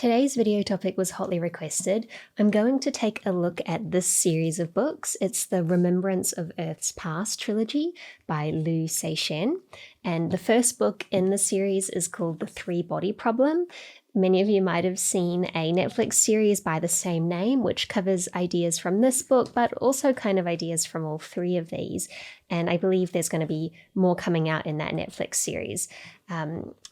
Today's video topic was hotly requested. I'm going to take a look at this series of books. It's the Remembrance of Earth's Past trilogy by Liu Cixin. And the first book in the series is called The Three-Body Problem. Many of you might have seen a Netflix series by the same name, which covers ideas from this book, but also kind of ideas from all three of these. And I believe there's going to be more coming out in that Netflix series.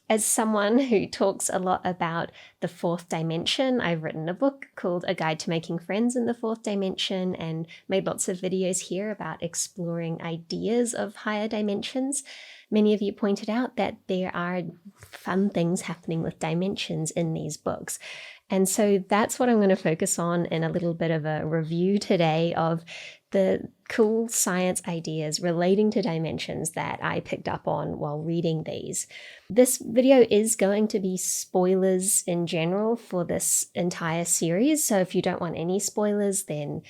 As someone who talks a lot about the fourth dimension, I've written a book called A Guide to Making Friends in the Fourth Dimension and made lots of videos here about exploring ideas of higher dimensions. Many of you pointed out that there are fun things happening with dimensions in these books. And so that's what I'm going to focus on in a little bit of a review today of the cool science ideas relating to dimensions that I picked up on while reading these. This video is going to be spoilers in general for this entire series. So if you don't want any spoilers, then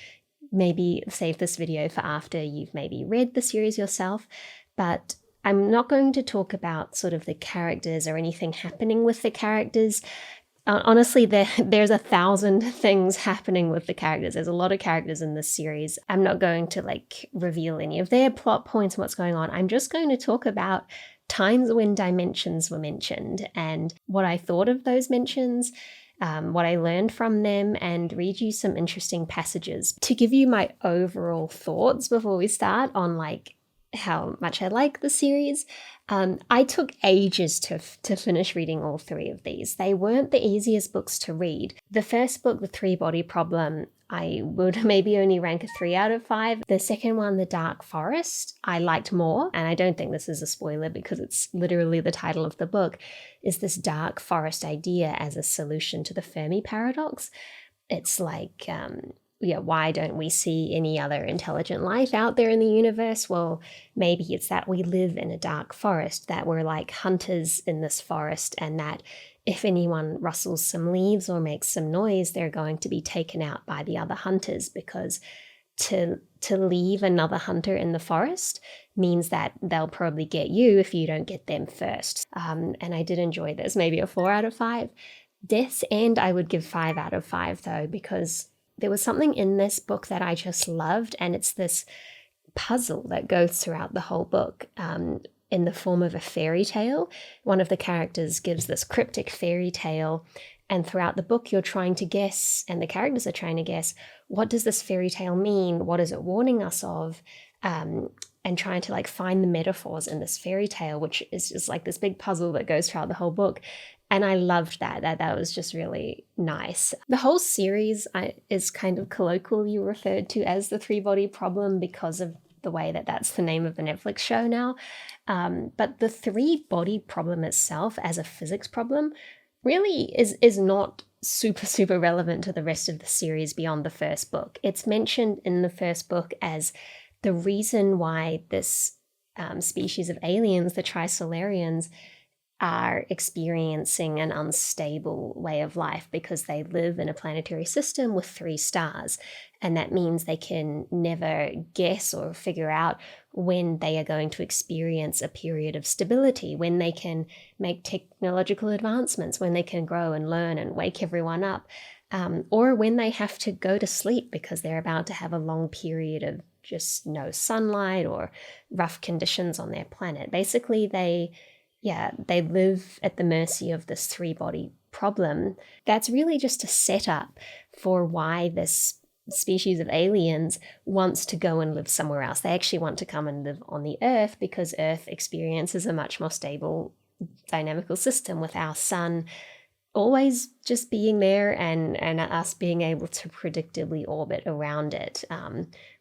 maybe save this video for after you've maybe read the series yourself. But I'm not going to talk about sort of the characters or anything happening with the characters. Honestly, there's 1,000 things happening with the characters. There's a lot of characters in this series. I'm not going to reveal any of their plot points and what's going on. I'm just going to talk about times when dimensions were mentioned and what I thought of those mentions, what I learned from them, and read you some interesting passages to give you my overall thoughts before we start on how much I like the series. I took ages to finish reading all three of these. They weren't the easiest books to read. The first book, The Three-Body Problem, I would maybe only rank a 3 out of 5. The second one, The Dark Forest, I liked more, and I don't think this is a spoiler because it's literally the title of the book, is this dark forest idea as a solution to the Fermi paradox. It's why don't we see any other intelligent life out there in the universe? Well, maybe it's that we live in a dark forest, that we're like hunters in this forest, and that if anyone rustles some leaves or makes some noise, they're going to be taken out by the other hunters, because to leave another hunter in the forest means that they'll probably get you if you don't get them first. And I did enjoy this, maybe a 4 out of 5. Death's End, I would give 5 out of 5 though, because there was something in this book that I just loved, and it's this puzzle that goes throughout the whole book in the form of a fairy tale. One of the characters gives this cryptic fairy tale, and throughout the book you're trying to guess, and the characters are trying to guess, what does this fairy tale mean? What is it warning us of? And trying to find the metaphors in this fairy tale, which is just this big puzzle that goes throughout the whole book. And I loved that was just really nice. The whole series is kind of colloquially referred to as the Three-Body Problem because of the way that that's the name of the Netflix show now. But the three-body problem itself as a physics problem really is not super relevant to the rest of the series beyond the first book. It's mentioned in the first book as the reason why this species of aliens, the Trisolarians, are experiencing an unstable way of life because they live in a planetary system with 3 stars. And that means they can never guess or figure out when they are going to experience a period of stability, when they can make technological advancements, when they can grow and learn and wake everyone up, or when they have to go to sleep because they're about to have a long period of just no sunlight or rough conditions on their planet. Basically, they live at the mercy of this three-body problem. That's really just a setup for why this species of aliens wants to go and live somewhere else. They actually want to come and live on the Earth because Earth experiences a much more stable dynamical system with our sun always just being there and us being able to predictably orbit around it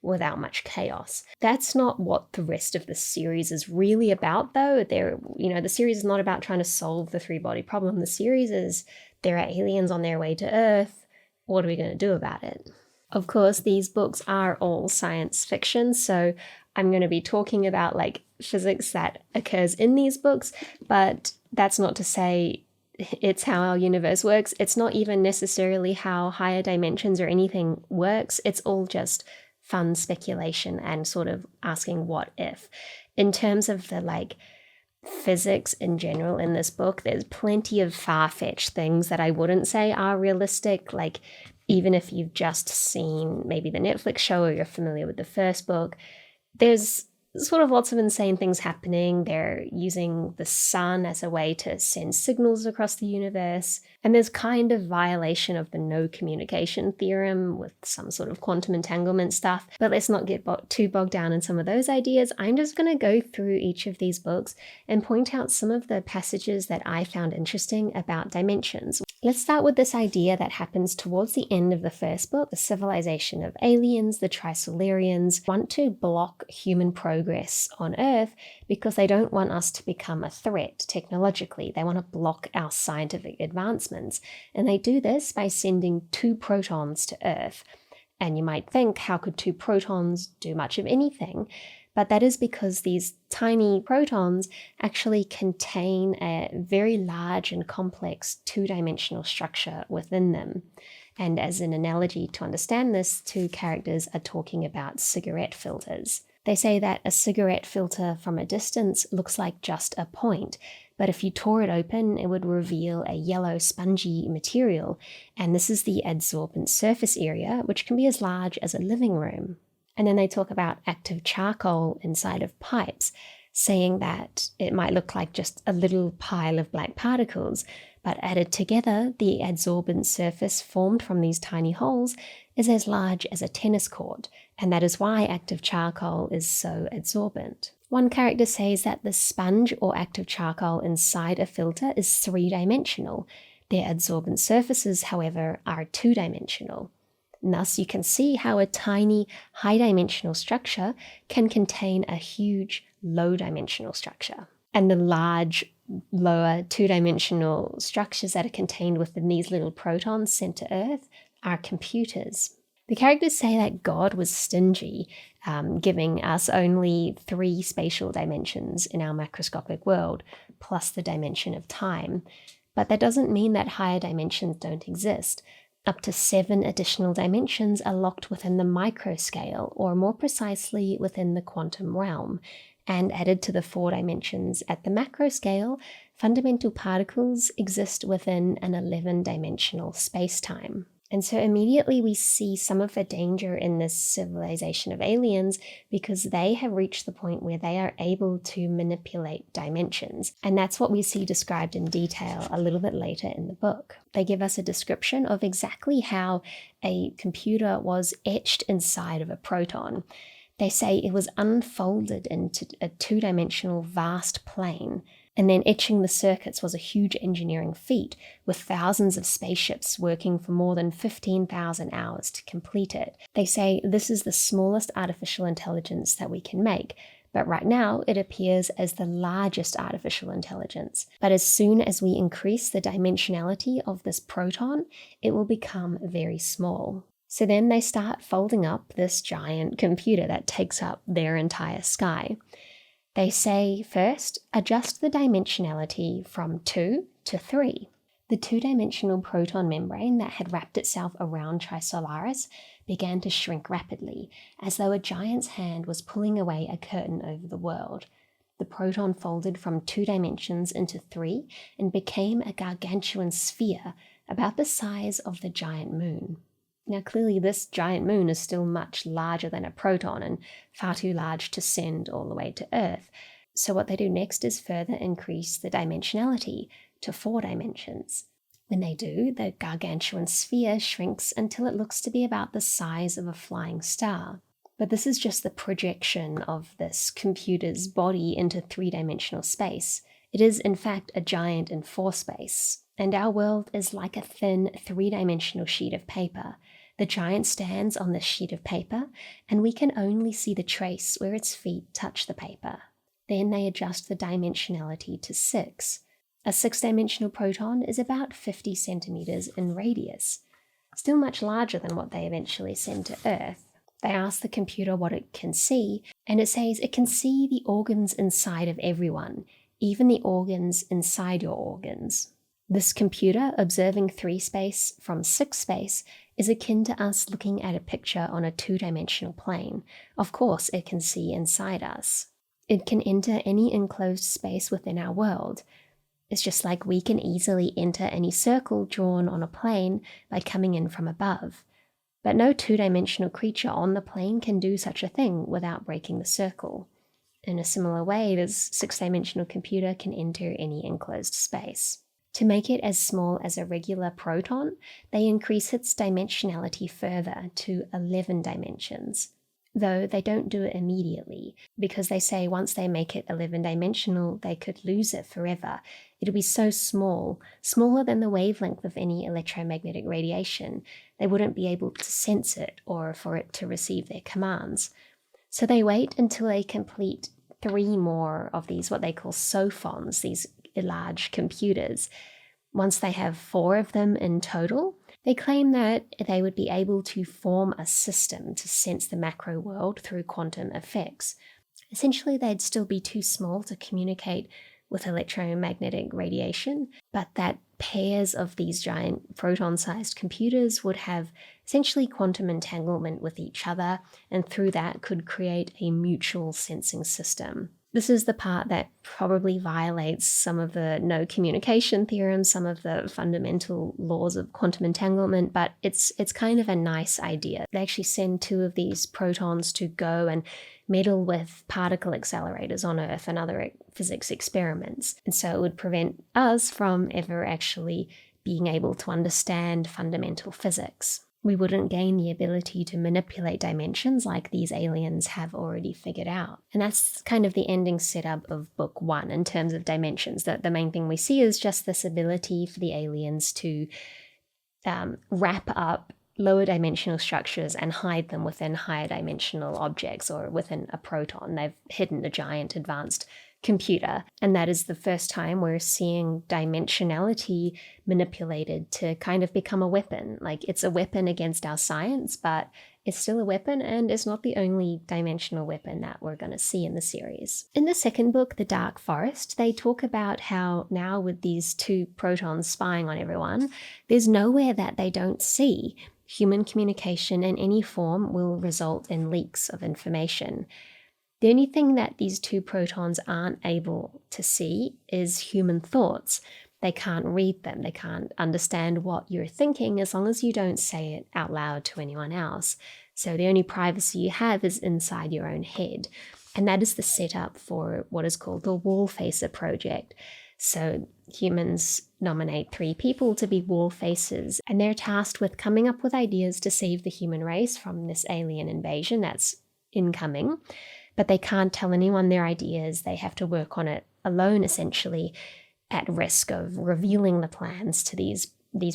without much chaos. That's not what the rest of the series is really about, though. The series is not about trying to solve the three-body problem. The series is there are aliens on their way to Earth. What are we going to do about it? Of course, these books are all science fiction, so I'm going to be talking about physics that occurs in these books, but that's not to say it's how our universe works. It's not even necessarily how higher dimensions or anything works. It's all just fun speculation and sort of asking what if. In terms of the physics in general in this book. There's plenty of far-fetched things that I wouldn't say are realistic, like even if you've just seen maybe the Netflix show or you're familiar with the first book, there's sort of lots of insane things happening. They're using the sun as a way to send signals across the universe. And there's kind of violation of the no communication theorem with some sort of quantum entanglement stuff. But let's not get too bogged down in some of those ideas. I'm just going to go through each of these books and point out some of the passages that I found interesting about dimensions. Let's start with this idea that happens towards the end of the first book. The civilization of aliens, the Trisolarians, want to block human progress on Earth because they don't want us to become a threat technologically. They want to block our scientific advancements. And they do this by sending 2 protons to Earth. And you might think, how could 2 protons do much of anything? But that is because these tiny protons actually contain a very large and complex 2-dimensional structure within them. And as an analogy to understand this, 2 characters are talking about cigarette filters. They say that a cigarette filter from a distance looks like just a point, but if you tore it open, it would reveal a yellow spongy material, and this is the adsorbent surface area, which can be as large as a living room. And then they talk about active charcoal inside of pipes, saying that it might look like just a little pile of black particles, but added together, the adsorbent surface formed from these tiny holes is as large as a tennis court, and that is why active charcoal is so adsorbent. One character says that the sponge or active charcoal inside a filter is 3-dimensional. Their adsorbent surfaces, however, are 2-dimensional. And thus you can see how a tiny high-dimensional structure can contain a huge low-dimensional structure. And the large, lower 2-dimensional structures that are contained within these little protons sent to Earth are computers. The characters say that God was stingy, giving us only 3 spatial dimensions in our macroscopic world, plus the dimension of time. But that doesn't mean that higher dimensions don't exist. Up to 7 additional dimensions are locked within the microscale, or more precisely within the quantum realm. And added to the 4 dimensions at the macro scale, fundamental particles exist within an 11-dimensional space-time. And so immediately we see some of the danger in this civilization of aliens because they have reached the point where they are able to manipulate dimensions. And that's what we see described in detail a little bit later in the book. They give us a description of exactly how a computer was etched inside of a proton. They say it was unfolded into a 2-dimensional vast plane. And then etching the circuits was a huge engineering feat, with thousands of spaceships working for more than 15,000 hours to complete it. They say this is the smallest artificial intelligence that we can make, but right now it appears as the largest artificial intelligence. But as soon as we increase the dimensionality of this proton, it will become very small. So then they start folding up this giant computer that takes up their entire sky. They say, first, adjust the dimensionality from 2 to 3. The 2-dimensional proton membrane that had wrapped itself around Trisolaris began to shrink rapidly, as though a giant's hand was pulling away a curtain over the world. The proton folded from 2 dimensions into 3 and became a gargantuan sphere about the size of the giant moon. Now, clearly this giant moon is still much larger than a proton and far too large to send all the way to Earth. So what they do next is further increase the dimensionality to 4 dimensions. When they do, the gargantuan sphere shrinks until it looks to be about the size of a flying star. But this is just the projection of this computer's body into 3-dimensional space. It is, in fact, a giant in 4 space. And our world is like a thin 3-dimensional sheet of paper. The giant stands on this sheet of paper, and we can only see the trace where its feet touch the paper. Then they adjust the dimensionality to 6. A 6-dimensional proton is about 50 centimeters in radius, still much larger than what they eventually send to Earth. They ask the computer what it can see, and it says it can see the organs inside of everyone, even the organs inside your organs. This computer, observing 3 space from 6 space, is akin to us looking at a picture on a 2-dimensional plane. Of course, it can see inside us. It can enter any enclosed space within our world. It's just like we can easily enter any circle drawn on a plane by coming in from above. But no two-dimensional creature on the plane can do such a thing without breaking the circle. In a similar way, this six-dimensional computer can enter any enclosed space. To make it as small as a regular proton, they increase its dimensionality further to 11 dimensions. Though they don't do it immediately, because they say once they make it 11-dimensional, they could lose it forever. It'll be so small, smaller than the wavelength of any electromagnetic radiation, they wouldn't be able to sense it or for it to receive their commands. So they wait until they complete 3 more of these, what they call sophons, these large computers. Once they have 4 of them in total, they claim that they would be able to form a system to sense the macro world through quantum effects. Essentially, they'd still be too small to communicate with electromagnetic radiation, but that pairs of these giant proton-sized computers would have essentially quantum entanglement with each other, and through that could create a mutual sensing system. This is the part that probably violates some of the no communication theorems, some of the fundamental laws of quantum entanglement, but it's kind of a nice idea. They actually send 2 of these protons to go and meddle with particle accelerators on Earth and other physics experiments. And so it would prevent us from ever actually being able to understand fundamental physics. We wouldn't gain the ability to manipulate dimensions like these aliens have already figured out. And that's kind of the ending setup of book 1 in terms of dimensions. The main thing we see is just this ability for the aliens to wrap up lower dimensional structures and hide them within higher dimensional objects or within a proton. They've hidden a giant advanced computer, and that is the first time we're seeing dimensionality manipulated to kind of become a weapon. Like, it's a weapon against our science, but it's still a weapon, and it's not the only dimensional weapon that we're going to see in the series. In the second book, The Dark Forest, they talk about how now with these 2 protons spying on everyone, there's nowhere that they don't see. Human communication in any form will result in leaks of information. The only thing that these 2 protons aren't able to see is human thoughts. They can't read them. They can't understand what you're thinking as long as you don't say it out loud to anyone else. So the only privacy you have is inside your own head. And that is the setup for what is called the Wall Facer Project. So humans nominate 3 people to be wall facers, and they're tasked with coming up with ideas to save the human race from this alien invasion that's incoming. But they can't tell anyone their ideas. They have to work on it alone, essentially, at risk of revealing the plans to these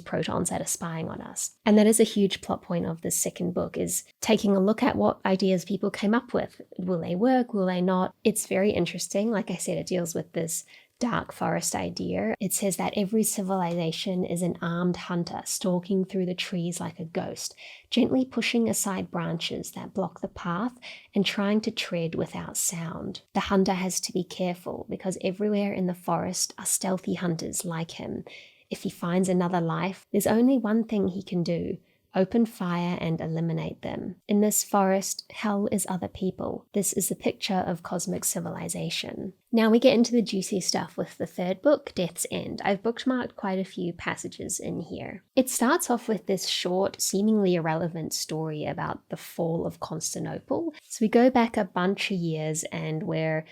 protons that are spying on us. And that is a huge plot point of the second book, is taking a look at what ideas people came up with. Will they work? Will they not? It's very interesting. Like I said, it deals with this dark forest idea. It says that every civilization is an armed hunter stalking through the trees like a ghost, gently pushing aside branches that block the path and trying to tread without sound. The hunter has to be careful because everywhere in the forest are stealthy hunters like him. If he finds another life, there's only one thing he can do: open fire and eliminate them. In this forest, hell is other people. This is a picture of cosmic civilization. Now we get into the juicy stuff with the third book, Death's End. I've bookmarked quite a few passages in here. It starts off with this short, seemingly irrelevant story about the fall of Constantinople. So we go back a bunch of years, and we're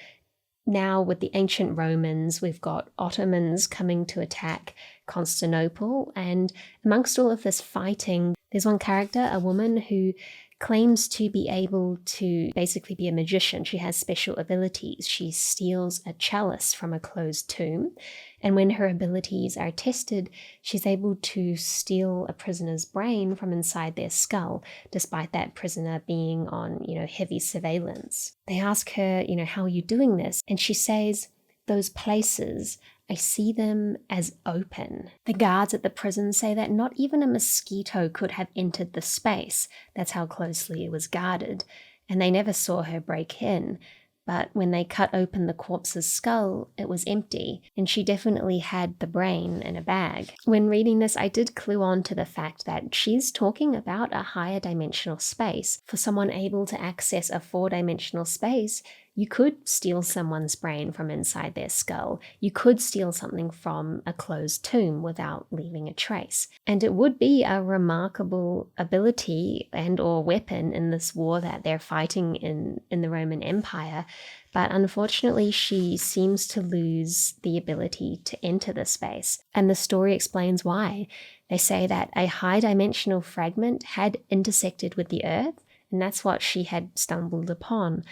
now with the ancient Romans, we've got Ottomans coming to attack Constantinople, and amongst all of this fighting, there's one character, a woman, who claims to be able to basically be a magician. She has special abilities. She steals a chalice from a closed tomb, and when her abilities are tested, she's able to steal a prisoner's brain from inside their skull, despite that prisoner being on, heavy surveillance. They ask her, how are you doing this? And she says, those places, I see them as open. The guards at the prison say that not even a mosquito could have entered the space. That's how closely it was guarded. And they never saw her break in. But when they cut open the corpse's skull, it was empty. And she definitely had the brain in a bag. When reading this, I did clue on to the fact that she's talking about a higher dimensional space. For someone able to access a 4-dimensional space, You could steal someone's brain from inside their skull. You could steal something from a closed tomb without leaving a trace. And it would be a remarkable ability and or weapon in this war that they're fighting in the Roman Empire. But unfortunately, she seems to lose the ability to enter the space. And the story explains why. They say that a high-dimensional fragment had intersected with the Earth, and that's what she had stumbled upon.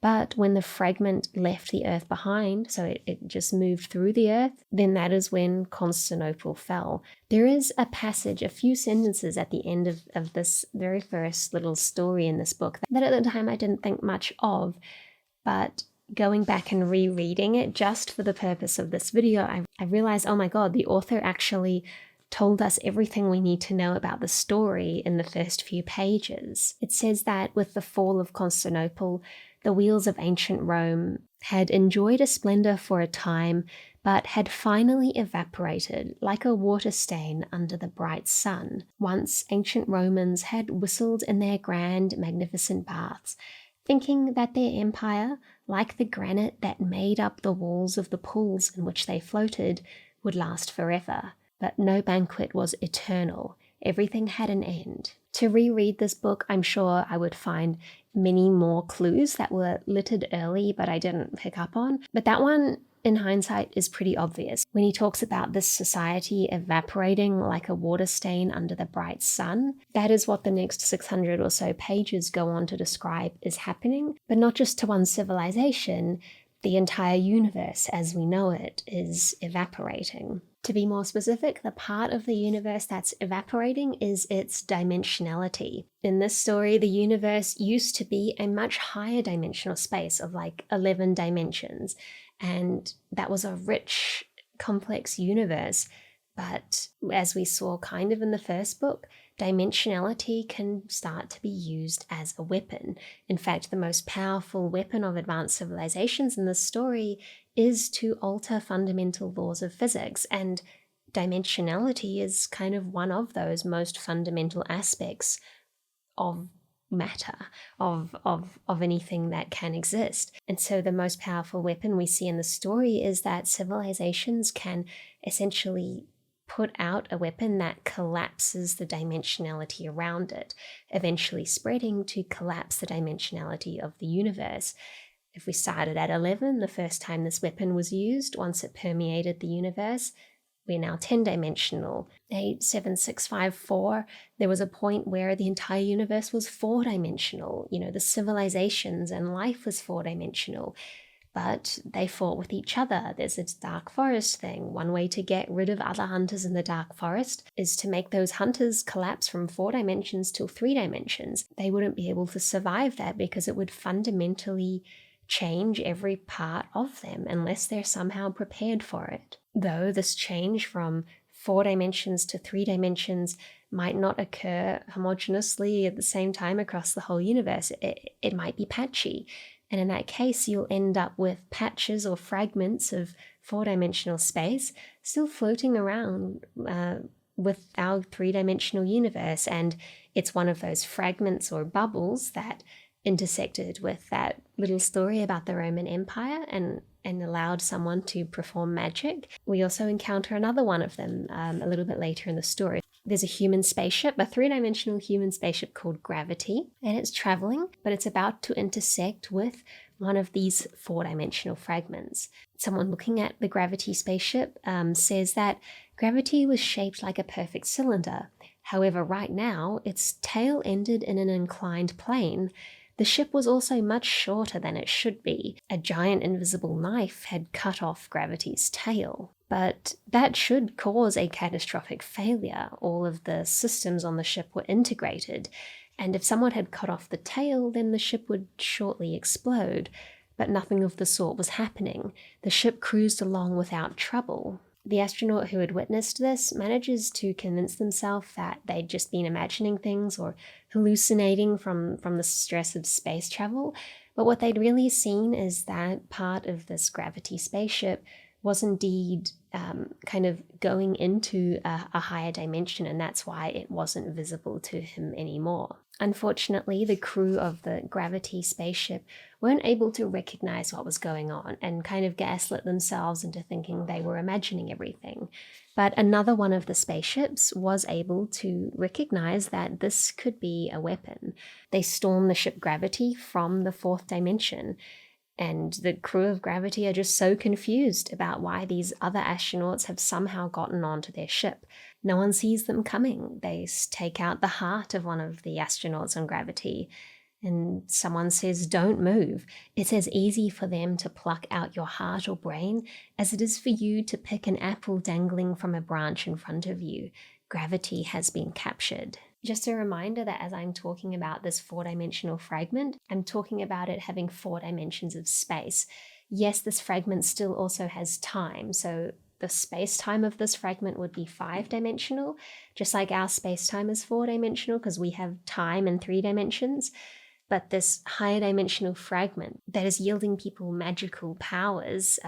But when the fragment left the Earth behind, so it just moved through the Earth, then that is when Constantinople fell. There is a passage, a few sentences at the end of this very first little story in this book that at the time I didn't think much of, but going back and rereading it just for the purpose of this video, I realized, oh my God, the author actually told us everything we need to know about the story in the first few pages. It says that with the fall of Constantinople, the wheels of ancient Rome had enjoyed a splendor for a time, but had finally evaporated like a water stain under the bright sun. Once ancient Romans had whistled in their grand, magnificent baths, thinking that their empire, like the granite that made up the walls of the pools in which they floated, would last forever. But no banquet was eternal. Everything had an end. To reread this book, I'm sure I would find many more clues that were littered early but I didn't pick up on. But that one, in hindsight, is pretty obvious. When he talks about this society evaporating like a water stain under the bright sun, that is what the next 600 or so pages go on to describe is happening. But not just to one civilization, the entire universe as we know it is evaporating. To be more specific, the part of the universe that's evaporating is its dimensionality. In this story, the universe used to be a much higher dimensional space of like 11 dimensions, and that was a rich, complex universe. But as we saw kind of in the first book, dimensionality can start to be used as a weapon. In fact, the most powerful weapon of advanced civilizations in this story is to alter fundamental laws of physics, and dimensionality is kind of one of those most fundamental aspects of matter, of anything that can exist. And so the most powerful weapon we see in the story is that civilizations can essentially put out a weapon that collapses the dimensionality around it, eventually spreading to collapse the dimensionality of the universe. If we started at 11, the first time this weapon was used, once it permeated the universe, we're now 10-dimensional. 87654, there was a point where the entire universe was 4-dimensional. The civilizations and life was 4-dimensional. But they fought with each other. There's this dark forest thing. One way to get rid of other hunters in the dark forest is to make those hunters collapse from 4 dimensions to 3 dimensions. They wouldn't be able to survive that because it would fundamentally change every part of them unless they're somehow prepared for it. Though this change from 4 dimensions to 3 dimensions might not occur homogeneously at the same time across the whole universe, it might be patchy. And in that case, you'll end up with patches or fragments of 4-dimensional space still floating around with our 3-dimensional universe. And it's one of those fragments or bubbles that intersected with that little story about the Roman Empire and allowed someone to perform magic. We also encounter another one of them a little bit later in the story. There's a human spaceship, a 3-dimensional human spaceship called Gravity, and it's traveling, but it's about to intersect with one of these 4-dimensional fragments. Someone looking at the Gravity spaceship says that Gravity was shaped like a perfect cylinder. However, right now, its tail ended in an inclined plane. The ship was also much shorter than it should be. A giant invisible knife had cut off Gravity's tail. But that should cause a catastrophic failure. All of the systems on the ship were integrated, and if someone had cut off the tail, then the ship would shortly explode. But nothing of the sort was happening. The ship cruised along without trouble. The astronaut who had witnessed this manages to convince themselves that they'd just been imagining things or hallucinating from the stress of space travel. But what they'd really seen is that part of this Gravity spaceship was indeed kind of going into a higher dimension, and that's why it wasn't visible to him anymore. Unfortunately, the crew of the Gravity spaceship weren't able to recognize what was going on and kind of gaslit themselves into thinking they were imagining everything. But another one of the spaceships was able to recognize that this could be a weapon. They stormed the ship Gravity from the fourth dimension, and the crew of Gravity are just so confused about why these other astronauts have somehow gotten onto their ship. No one sees them coming. They take out the heart of one of the astronauts on Gravity, and someone says, "Don't move." It's as easy for them to pluck out your heart or brain as it is for you to pick an apple dangling from a branch in front of you. Gravity has been captured. Just a reminder that as I'm talking about this four-dimensional fragment, I'm talking about it having 4 dimensions of space. Yes, this fragment still also has time, so the space-time of this fragment would be 5-dimensional, just like our space-time is 4-dimensional because we have time in 3 dimensions. But this higher dimensional fragment that is yielding people magical powers,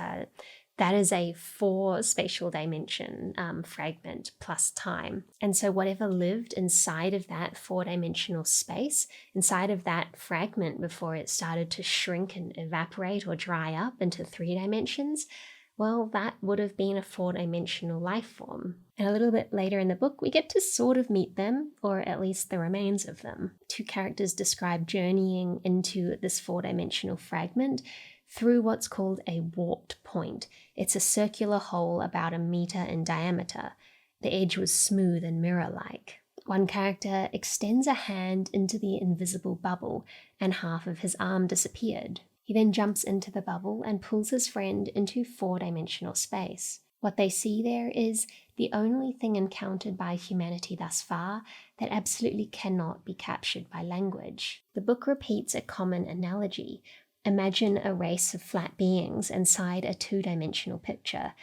that is a 4 spatial dimension fragment plus time. And so whatever lived inside of that 4-dimensional space, inside of that fragment before it started to shrink and evaporate or dry up into 3 dimensions, well, that would have been a 4-dimensional life form. And a little bit later in the book, we get to sort of meet them, or at least the remains of them. 2 characters describe journeying into this 4-dimensional fragment through what's called a warped point. It's a circular hole about 1 meter in diameter. The edge was smooth and mirror-like. One character extends a hand into the invisible bubble, and half of his arm disappeared. He then jumps into the bubble and pulls his friend into 4-dimensional space. What they see there is the only thing encountered by humanity thus far that absolutely cannot be captured by language. The book repeats a common analogy. Imagine a race of flat beings inside a 2-dimensional picture.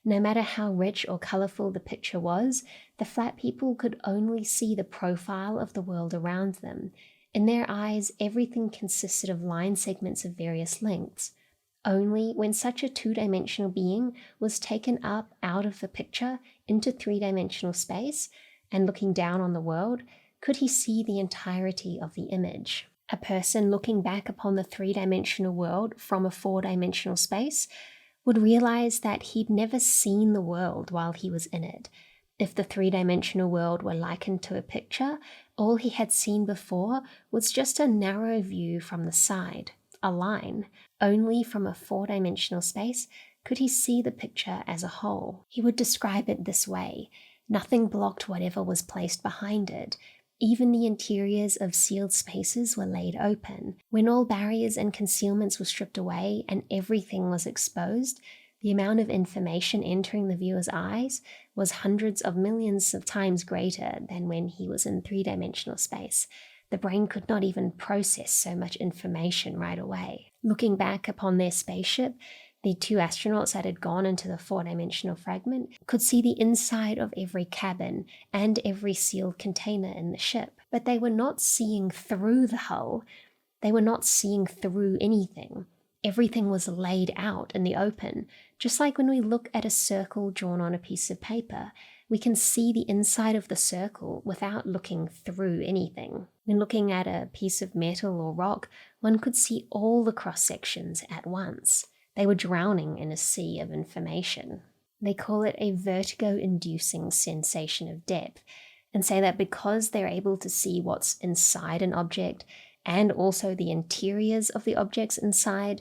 No matter how rich or colourful the picture was, the flat people could only see the profile of the world around them. In their eyes, everything consisted of line segments of various lengths. Only when such a 2-dimensional being was taken up out of the picture into 3-dimensional space and looking down on the world, could he see the entirety of the image. A person looking back upon the 3-dimensional world from a 4-dimensional space would realize that he'd never seen the world while he was in it. If the 3-dimensional world were likened to a picture, all he had seen before was just a narrow view from the side, a line. Only from a 4-dimensional space could he see the picture as a whole. He would describe it this way: nothing blocked whatever was placed behind it. Even the interiors of sealed spaces were laid open. When all barriers and concealments were stripped away and everything was exposed, the amount of information entering the viewer's eyes was hundreds of millions of times greater than when he was in 3-dimensional space. The brain could not even process so much information right away. Looking back upon their spaceship, the 2 astronauts that had gone into the 4-dimensional fragment could see the inside of every cabin and every sealed container in the ship. But they were not seeing through the hull. They were not seeing through anything. Everything was laid out in the open. Just like when we look at a circle drawn on a piece of paper, we can see the inside of the circle without looking through anything. When looking at a piece of metal or rock, one could see all the cross-sections at once. They were drowning in a sea of information. They call it a vertigo-inducing sensation of depth, and say that because they're able to see what's inside an object and also the interiors of the objects inside,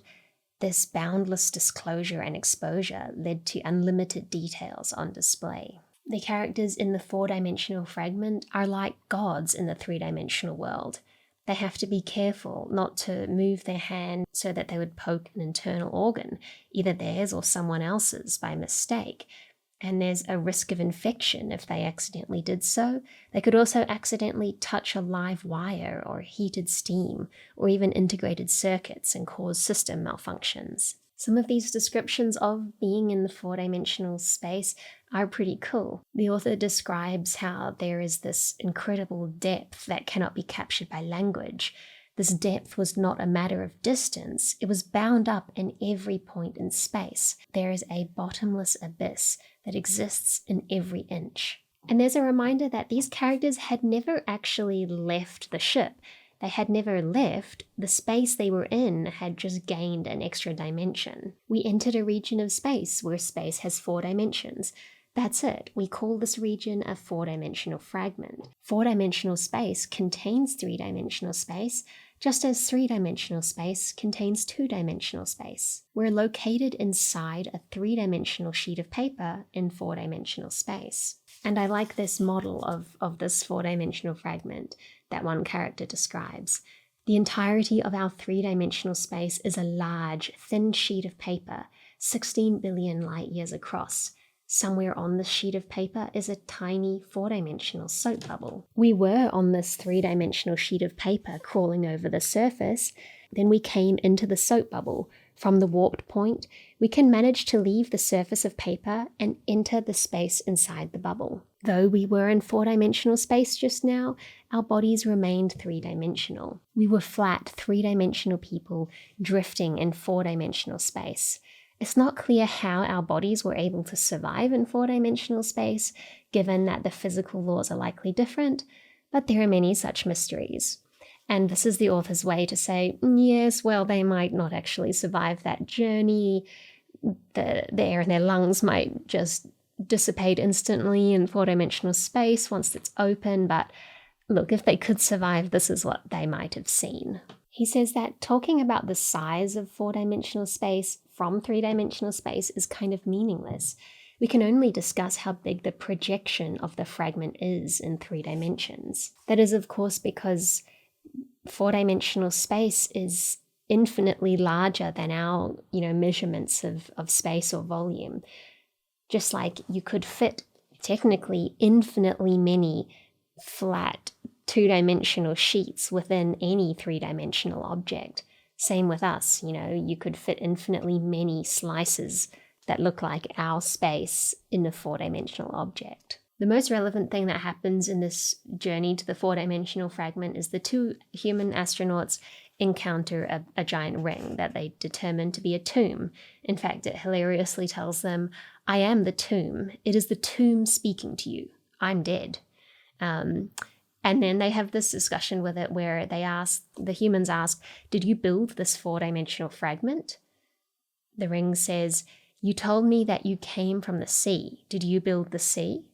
this boundless disclosure and exposure led to unlimited details on display. The characters in the 4-dimensional fragment are like gods in the 3-dimensional world. They have to be careful not to move their hand so that they would poke an internal organ, either theirs or someone else's, by mistake. And there's a risk of infection if they accidentally did so. They could also accidentally touch a live wire or heated steam or even integrated circuits and cause system malfunctions. Some of these descriptions of being in the 4-dimensional space are pretty cool. The author describes how there is this incredible depth that cannot be captured by language. The This depth was not a matter of distance, it was bound up in every point in space. There is a bottomless abyss that exists in every inch. And there's a reminder that these characters had never actually left the ship. They had never left, the space they were in had just gained an extra dimension. We entered a region of space where space has 4 dimensions. That's it. We call this region a 4-dimensional fragment. 4-dimensional space contains 3-dimensional space, just as 3-dimensional space contains 2-dimensional space. We're located inside a 3-dimensional sheet of paper in 4-dimensional space. And I like this model of this 4-dimensional fragment that one character describes. The entirety of our 3-dimensional space is a large, thin sheet of paper, 16 billion light years across. Somewhere on this sheet of paper is a tiny 4-dimensional soap bubble. We were on this 3-dimensional sheet of paper crawling over the surface, then we came into the soap bubble. From the warped point, we can manage to leave the surface of paper and enter the space inside the bubble. Though we were in 4-dimensional space just now, our bodies remained 3-dimensional. We were flat 3-dimensional people drifting in 4-dimensional space. It's not clear how our bodies were able to survive in 4-dimensional space, given that the physical laws are likely different, but there are many such mysteries. And this is the author's way to say, yes, well, they might not actually survive that journey. The air in their lungs might just dissipate instantly in 4-dimensional space once it's open, but look, if they could survive, this is what they might have seen. He says that talking about the size of 4-dimensional space from 3-dimensional space is kind of meaningless. We can only discuss how big the projection of the fragment is in 3 dimensions. That is, of course, because 4-dimensional space is infinitely larger than our, measurements of space or volume. Just like you could fit technically infinitely many flat 2-dimensional sheets within any 3-dimensional object. Same with us, you could fit infinitely many slices that look like our space in a 4-dimensional object. The most relevant thing that happens in this journey to the 4-dimensional fragment is the 2 human astronauts encounter a giant ring that they determine to be a tomb. In fact, it hilariously tells them, "I am the tomb. It is the tomb speaking to you. I'm dead." And then they have this discussion with it where the humans ask, "Did you build this 4-dimensional fragment?" The ring says, "You told me that you came from the sea. Did you build the sea?"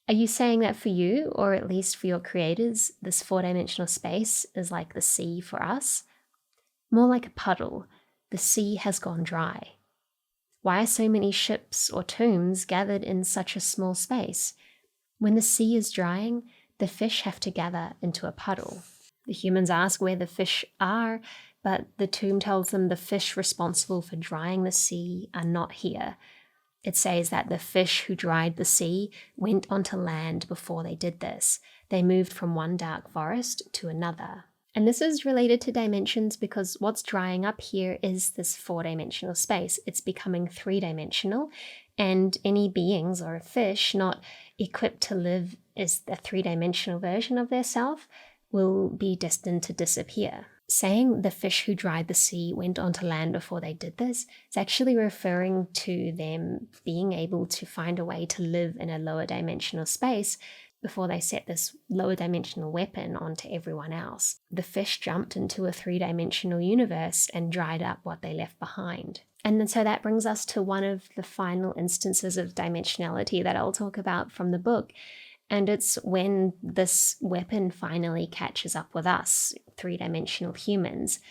Are you saying that for you, or at least for your creators, this 4-dimensional space is like the sea for us? More like a puddle. The sea has gone dry. Why are so many ships or tombs gathered in such a small space? When the sea is drying, the fish have to gather into a puddle. The humans ask where the fish are, but the tomb tells them the fish responsible for drying the sea are not here. It says that the fish who dried the sea went onto land before they did this. They moved from one dark forest to another. And this is related to dimensions because what's drying up here is this 4-dimensional space. It's becoming 3-dimensional, and any beings or a fish not equipped to live as a 3-dimensional version of their self will be destined to disappear. Saying the fish who dried the sea went onto land before they did this is actually referring to them being able to find a way to live in a lower dimensional space before they set this lower dimensional weapon onto everyone else. The fish jumped into a 3-dimensional universe and dried up what they left behind. And then so that brings us to one of the final instances of dimensionality that I'll talk about from the book. And it's when this weapon finally catches up with us, 3-dimensional humans.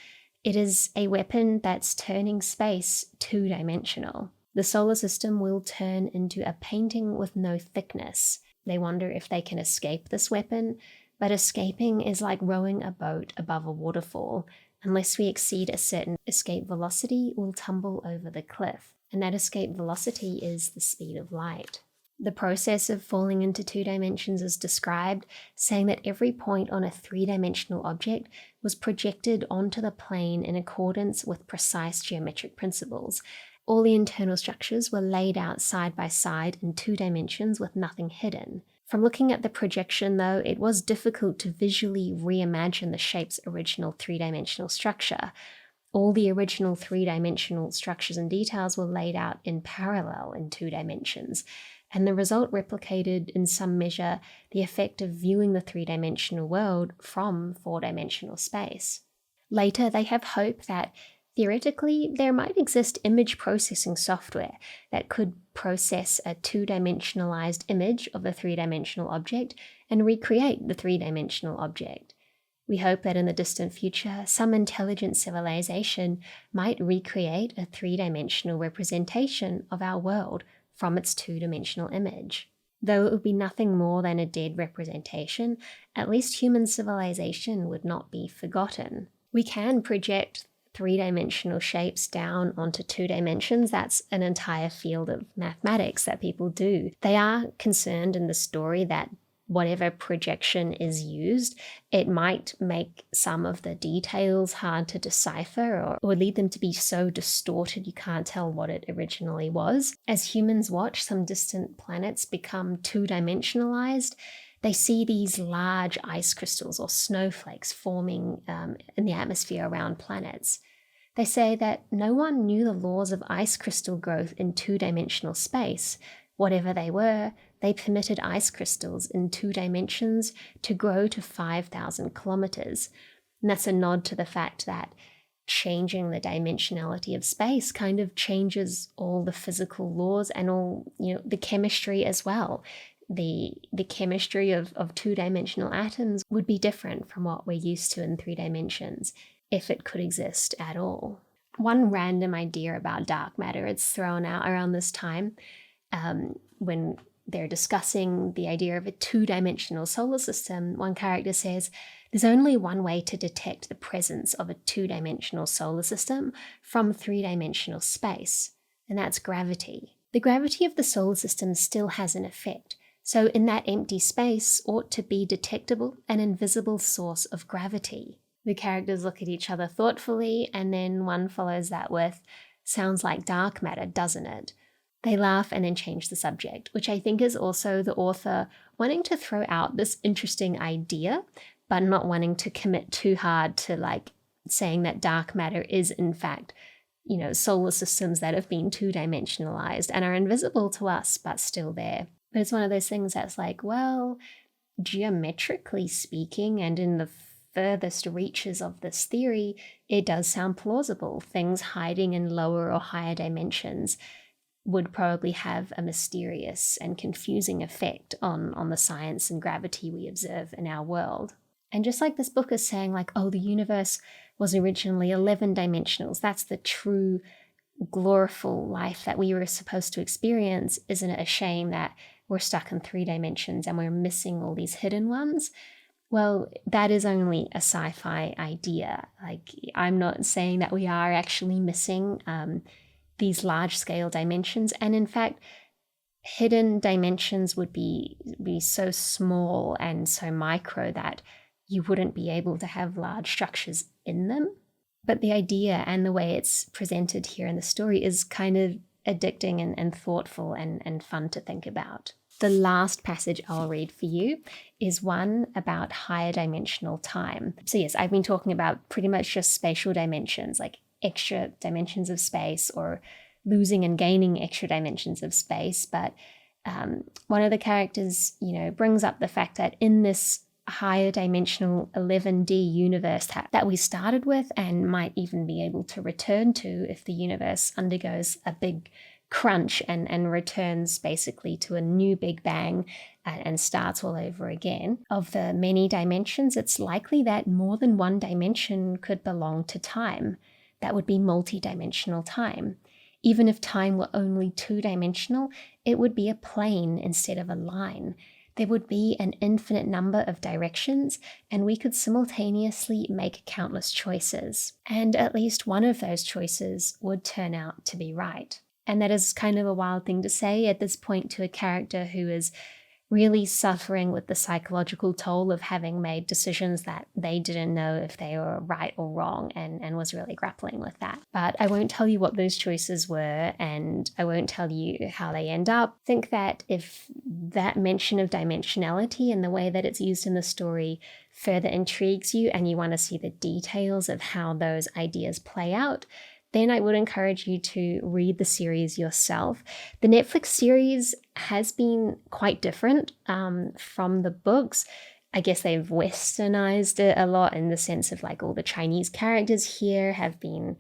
It is a weapon that's turning space 2-dimensional. The solar system will turn into a painting with no thickness. They wonder if they can escape this weapon, but escaping is like rowing a boat above a waterfall. Unless we exceed a certain escape velocity, we'll tumble over the cliff. And that escape velocity is the speed of light. The process of falling into 2 dimensions is described, saying that every point on a 3-dimensional object was projected onto the plane in accordance with precise geometric principles. All the internal structures were laid out side by side in 2 dimensions with nothing hidden. From looking at the projection, though, it was difficult to visually reimagine the shape's original three-dimensional structure. All the original three-dimensional structures and details were laid out in parallel in 2 dimensions, and the result replicated in some measure the effect of viewing the three-dimensional world from 4-dimensional space. Later, they have hope that theoretically there might exist image processing software that could process a 2-dimensionalized image of a 3-dimensional object and recreate the 3-dimensional object. We hope that in the distant future, some intelligent civilization might recreate a 3-dimensional representation of our world from its 2-dimensional image. Though it would be nothing more than a dead representation, at least human civilization would not be forgotten. We can project 3-dimensional shapes down onto 2 dimensions. That's an entire field of mathematics that people do. They are concerned in the story that whatever projection is used, it might make some of the details hard to decipher or lead them to be so distorted you can't tell what it originally was. As humans watch some distant planets become 2-dimensionalized, they see these large ice crystals or snowflakes forming in the atmosphere around planets. They say that no one knew the laws of ice crystal growth in 2-dimensional space. Whatever they were, they permitted ice crystals in 2 dimensions to grow to 5,000 kilometers. And that's a nod to the fact that changing the dimensionality of space kind of changes all the physical laws and all, the chemistry as well. The chemistry of 2-dimensional atoms would be different from what we're used to in 3 dimensions, if it could exist at all. One random idea about dark matter it's thrown out around this time when they're discussing the idea of a 2-dimensional solar system. One character says, there's only one way to detect the presence of a 2-dimensional solar system from 3-dimensional space, and that's gravity. The gravity of the solar system still has an effect, so in that empty space ought to be detectable an invisible source of gravity. The characters look at each other thoughtfully, and then one follows that with, sounds like dark matter, doesn't it? They laugh and then change the subject, which I think is also the author wanting to throw out this interesting idea, but not wanting to commit too hard to saying that dark matter is in fact, solar systems that have been 2-dimensionalized and are invisible to us, but still there. But it's one of those things that's geometrically speaking, and in the furthest reaches of this theory, it does sound plausible. Things hiding in lower or higher dimensions would probably have a mysterious and confusing effect on the science and gravity we observe in our world. And just like this book is saying, the universe was originally 11 dimensionals, that's the true gloriful life that we were supposed to experience, isn't it a shame that we're stuck in 3 dimensions and we're missing all these hidden ones? Well, that is only a sci-fi idea. I'm not saying that we are actually missing these large-scale dimensions, and in fact, hidden dimensions would be so small and so micro that you wouldn't be able to have large structures in them. But the idea and the way it's presented here in the story is kind of addicting and thoughtful and fun to think about. The last passage I'll read for you is one about higher dimensional time. So yes, I've been talking about pretty much just spatial dimensions, like extra dimensions of space or losing and gaining extra dimensions of space. But one of the characters, brings up the fact that in this higher dimensional 11D universe that we started with and might even be able to return to if the universe undergoes a big crunch and returns basically to a new Big Bang and starts all over again. Of the many dimensions, it's likely that more than one dimension could belong to time. That would be multi-dimensional time. Even if time were only 2-dimensional, it would be a plane instead of a line. There would be an infinite number of directions, and we could simultaneously make countless choices. And at least one of those choices would turn out to be right. And that is kind of a wild thing to say at this point to a character who is really suffering with the psychological toll of having made decisions that they didn't know if they were right or wrong, and was really grappling with that. But I won't tell you what those choices were, and I won't tell you how they end up. I think that if that mention of dimensionality and the way that it's used in the story further intrigues you and you want to see the details of how those ideas play out, then I would encourage you to read the series yourself. The Netflix series has been quite different from the books. I guess they've westernized it a lot in the sense of like all the Chinese characters here have been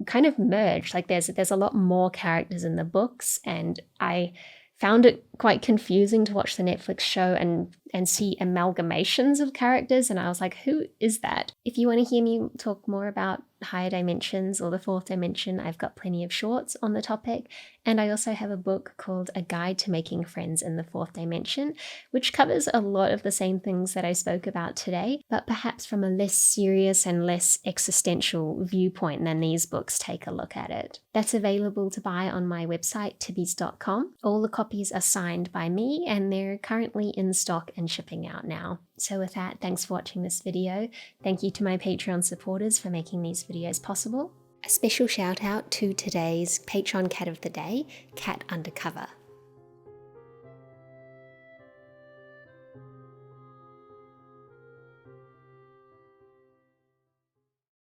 kind of merged. Like there's a lot more characters in the books, and I found it quite confusing to watch the Netflix show and see amalgamations of characters, and I was like, who is that? If you want to hear me talk more about higher dimensions or the fourth dimension, I've got plenty of shorts on the topic, and I also have a book called A Guide to Making Friends in the Fourth Dimension, which covers a lot of the same things that I spoke about today, but perhaps from a less serious and less existential viewpoint than these books take a look at it. That's available to buy on my website, tibees.com. All the copies are signed by me, and they're currently in stock and shipping out now. So with that, thanks for watching this video. Thank you to my Patreon supporters for making these videos possible. A special shout out to today's Patreon cat of the day, Cat Undercover.